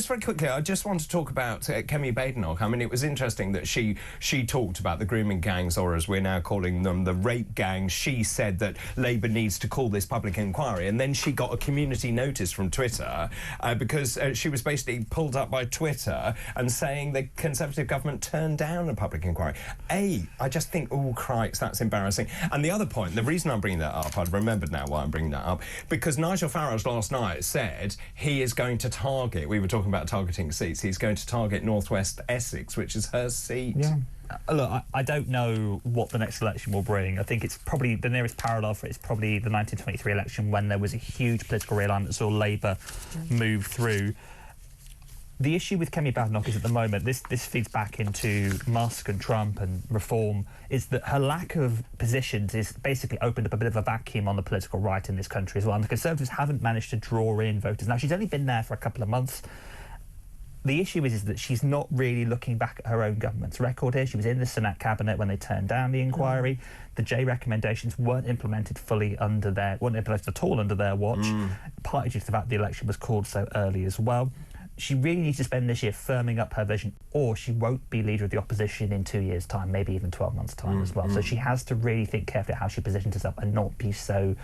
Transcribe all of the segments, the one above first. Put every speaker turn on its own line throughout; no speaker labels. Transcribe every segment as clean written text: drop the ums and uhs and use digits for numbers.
just very quickly, I just want to talk about Kemi Badenoch. I mean, it was interesting that she talked about the grooming gangs, or as we're now calling them, the rape gangs. She said that Labour needs to call this public inquiry, and then she got a community notice from Twitter because she was basically pulled up by Twitter and saying the Conservative government turned down a public inquiry. I just think, oh, crikes, that's embarrassing. And the other point, the reason I'm bringing that up, I've remembered now why I'm bringing that up, because Nigel Farage last night said he is going to target, we were talking about targeting seats, he's going to target North West Essex, which is her seat.
Yeah. Look, I don't know what the next election will bring. I think it's probably the nearest parallel for it is probably the 1923 election, when there was a huge political realignment that saw Labour move through. The issue with Kemi Badenoch is, at the moment, this feeds back into Musk and Trump and reform, is that her lack of positions is basically opened up a bit of a vacuum on the political right in this country as well. And the Conservatives haven't managed to draw in voters. Now, she's only been there for a couple of months. The issue is that she's not really looking back at her own government's record here. She was in the Senate cabinet when they turned down the inquiry. The J recommendations weren't implemented at all under their watch, partly due to the fact the election was called so early as well. She really needs to spend this year firming up her vision, or she won't be leader of the opposition in 2 years' time, maybe even 12 months' time as well. So she has to really think carefully how she positions herself and not be so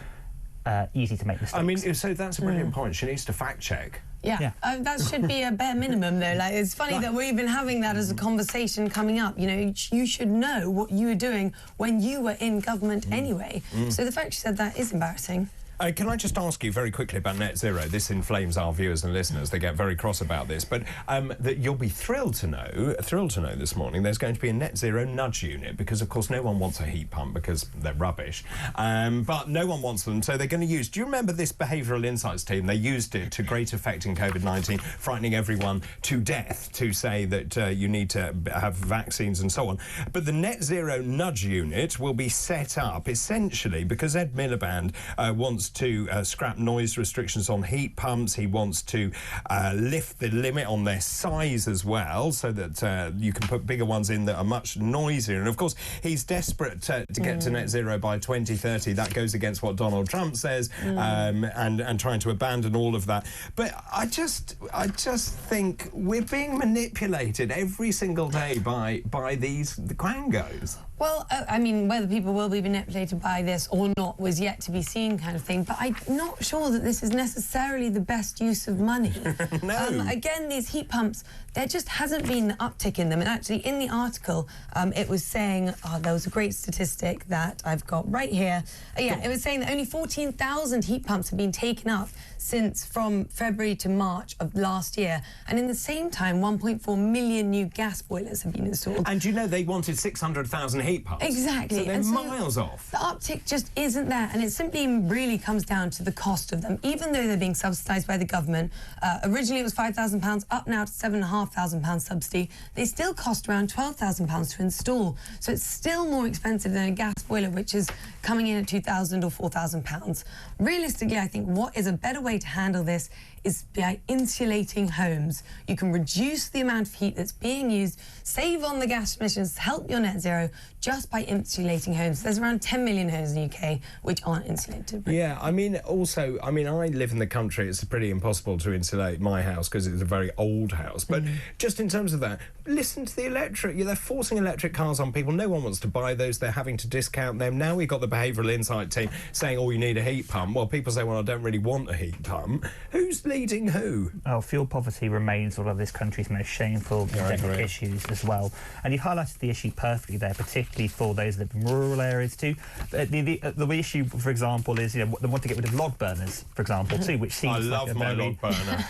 easy to make mistakes.
I mean, so that's a brilliant point. She needs to fact-check.
Yeah. That should be a bare minimum, though. Like, it's funny that we're even having that as a conversation coming up. You know, you should know what you were doing when you were in government anyway. So the fact she said that is embarrassing.
Can I just ask you very quickly about net zero? This inflames our viewers and listeners. They get very cross about this, but that you'll be thrilled to know this morning there's going to be a net zero nudge unit, because of course no one wants a heat pump because they're rubbish, but no one wants them, so they're going to use, do you remember this behavioural insights team? They used it to great effect in COVID-19, frightening everyone to death to say that you need to have vaccines and so on. But the net zero nudge unit will be set up essentially because Ed Miliband wants to scrap noise restrictions on heat pumps. He wants to lift the limit on their size as well, so that you can put bigger ones in that are much noisier. And of course, he's desperate to get to net zero by 2030. That goes against what Donald Trump says, and trying to abandon all of that. But I just think we're being manipulated every single day by these quangos.
Well, I mean, whether people will be manipulated by this or not was yet to be seen, kind of thing. But I'm not sure that this is necessarily the best use of money.
No.
Again, these heat pumps, there just hasn't been the uptick in them. And actually, in the article, it was saying, there was a great statistic that I've got right here. It was saying that only 14,000 heat pumps have been taken up from February to March of last year. And in the same time, 1.4 million new gas boilers have been installed.
And you know, they wanted 600,000 heat pumps.
Exactly.
So they're miles off.
The uptick just isn't there, and it simply really comes down to the cost of them. Even though they're being subsidised by the government, originally it was £5,000, up now to £7,500 subsidy, they still cost around £12,000 to install. So it's still more expensive than a gas boiler, which is coming in at £2,000 or £4,000. Realistically, I think what is a better way to handle this is by insulating homes. You can reduce the amount of heat that's being used, save on the gas emissions, help your net zero just by insulating homes. There's around 10 million homes in the UK which aren't insulated.
Yeah, I mean, also, I live in the country. It's pretty impossible to insulate my house because it's a very old house. But just in terms of that, listen to the electric. They're forcing electric cars on people. No one wants to buy those. They're having to discount them. Now we've got the behavioural insight team saying, oh, you need a heat pump. Well, people say, well, I don't really want a heat pump. Who's leading who?
Oh, fuel poverty remains one of this country's most shameful endemic issues as well. And you've highlighted the issue perfectly there, particularly for those that live in rural areas too. The issue, for example, is they want to get rid of log burners, for example, too, which seems
I love my log burner.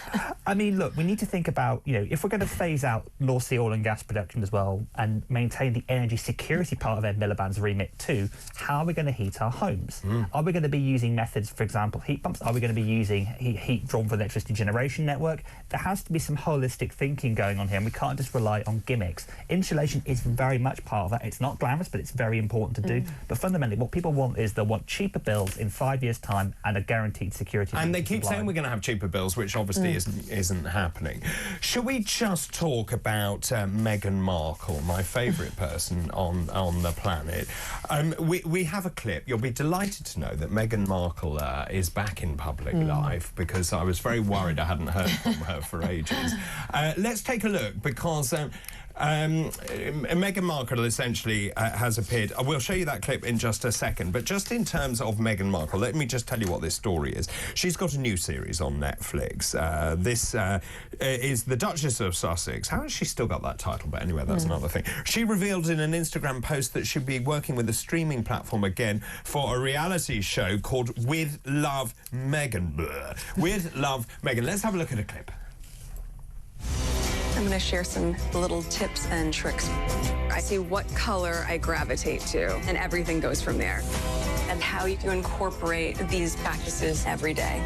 I mean, look, we need to think about, if we're going to phase out North Sea oil and gas production as well and maintain the energy security part of Ed Miliband's remit too, how are we going to heat our homes? Are we going to be using methods, for example, heat pumps? Are we going to be using heat drawn from the electricity generation network? There has to be some holistic thinking going on here, and we can't just rely on gimmicks. Insulation is very much part of that. It's not glamorous, but it's very important to do. But fundamentally, what people want is they'll want cheaper bills in 5 years' time and a guaranteed security.
And they keep saying we're going to have cheaper bills, which obviously isn't happening. Shall we just talk about Meghan Markle, my favourite person on the planet? We have a clip. You'll be delighted to know that Meghan Markle is back in public life, because I was very worried I hadn't heard from her for ages. Let's take a look, because Meghan Markle essentially has appeared. We'll show you that clip in just a second, but just in terms of Meghan Markle, let me just tell you what this story is. She's got a new series on Netflix. This is The Duchess of Sussex. How has she still got that title? But anyway, that's another thing. She revealed in an Instagram post that she'll be working with a streaming platform again for a reality show called With Love Meghan. With Love Meghan. Let's have a look at a clip.
I'm going to share some little tips and tricks. I see what color I gravitate to, and everything goes from there. And how you can incorporate these practices every day.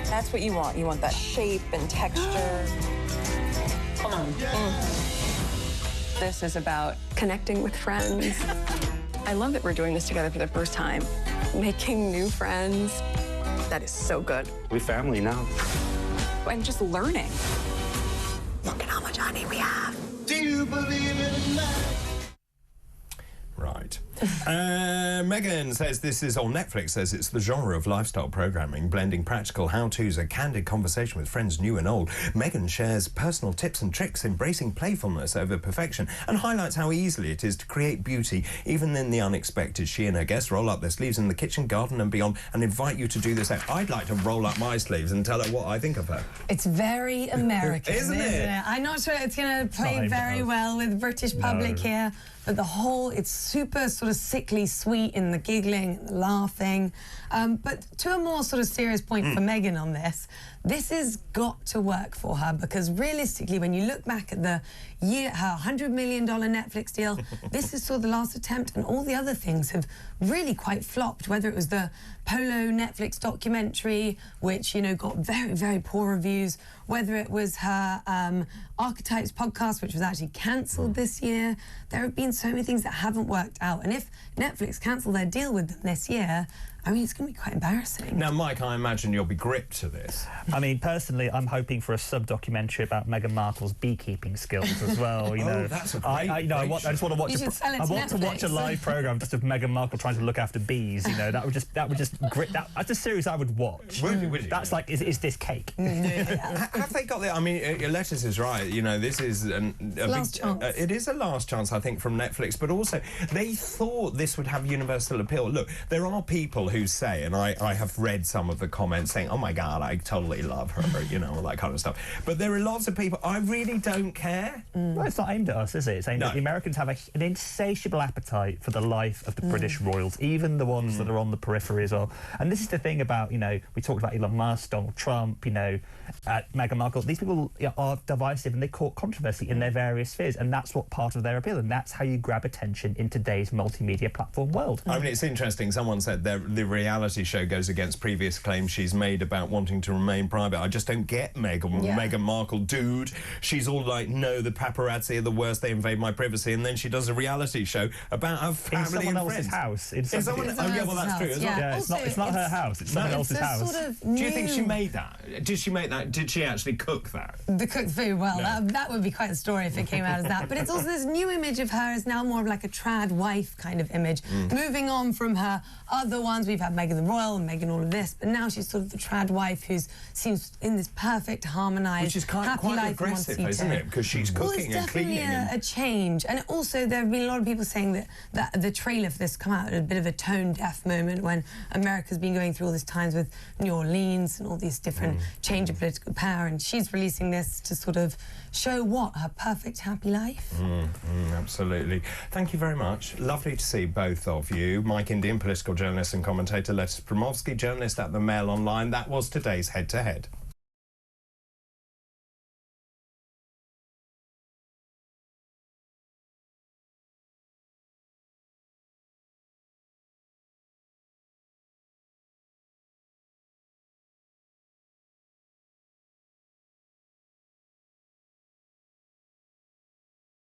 That's what you want. You want that shape and texture. Come on. This is about connecting with friends. I love that we're doing this together for the first time. Making new friends. That is so good.
We're family now.
And just learning.
Look at how much honey we have.
Do you believe in love?
Right. Meghan says this is on Netflix, says it's the genre of lifestyle programming, blending practical how-tos, a candid conversation with friends new and old. Meghan shares personal tips and tricks, embracing playfulness over perfection, and highlights how easily it is to create beauty, even in the unexpected. She and her guests roll up their sleeves in the kitchen, garden and beyond, and invite you to do this. I'd like to roll up my sleeves and tell her what I think of her.
It's very American,
Isn't it?
I'm not sure it's going to play very well with the British public here, but the whole, it's super sort of sickly sweet in the giggling and the laughing. But to a more sort of serious point for Meghan on this has got to work for her, because realistically, when you look back at the year, her $100 million Netflix deal, this is sort of the last attempt, and all the other things have really quite flopped, whether it was the Polo Netflix documentary, which, you know, got very, very poor reviews, whether it was her Archetypes podcast, which was actually cancelled this year. There have been so many things that haven't worked out, and if Netflix cancel their deal with them this year, I mean, it's going to be quite embarrassing.
Now, Mike, I imagine you'll be gripped to this.
I mean, personally, I'm hoping for a sub-documentary about Meghan Markle's beekeeping skills as well. You know,
that's a great
I just want to watch. I want to watch a live program just of Meghan Markle trying to look after bees. You know, that would just grip. That's a series I would watch.
Would you?
That's like, is this cake?
Have they got the? I mean, your Lettuce is right. You know, this is
last chance.
It is a last chance, I think, from Netflix. But also, they thought this would have universal appeal. Look, there are people who say, and I have read some of the comments saying, "Oh my God, I totally love her," you know, all that kind of stuff. But there are lots of people. I really don't care.
Well, it's not aimed at us, is it? It's aimed at the Americans have an insatiable appetite for the life of the British royals, even the ones that are on the periphery as well. And this is the thing about, you know, we talked about Elon Musk, Donald Trump, you know, Meghan Markle. These people are divisive and they cause controversy in their various spheres, and that's what part of their appeal, and that's how you grab attention in today's multimedia platform world.
I mean, it's interesting. Someone said the reality show goes against previous claims she's made about wanting to remain private. I just don't get Meghan Markle, dude. She's all like, no, the paparazzi are the worst, they invade my privacy, and then she does a reality show about her family
in someone
and
else's
friends.
house.
Well, that's true as well.
Yeah, it's not her house, it's someone else's house.
Sort of
Do you think she made that? Did she make that? Did she actually cook that?
The cooked food, well, that would be quite a story if it came out as that. But it's also this new image of her is now more of like a trad wife kind of image. Moving on from her other ones, we've had Meghan the Royal and Meghan all of this, but now she's sort of the trad wife who seems in this perfect, harmonised,
which is quite
life
aggressive, isn't it? Because she's cooking and cleaning.
Well, it's definitely a change. And also, there have been a lot of people saying that the trailer for this come out at a bit of a tone-deaf moment when America's been going through all these times with New Orleans and all these different change of political power, and she's releasing this to sort of show her perfect, happy life.
Absolutely. Thank you very much. Lovely to see both of you. Mike Indian, political journalist and commentator, Lettuce Promovsky, journalist at the Mail Online. That was today's Head to Head.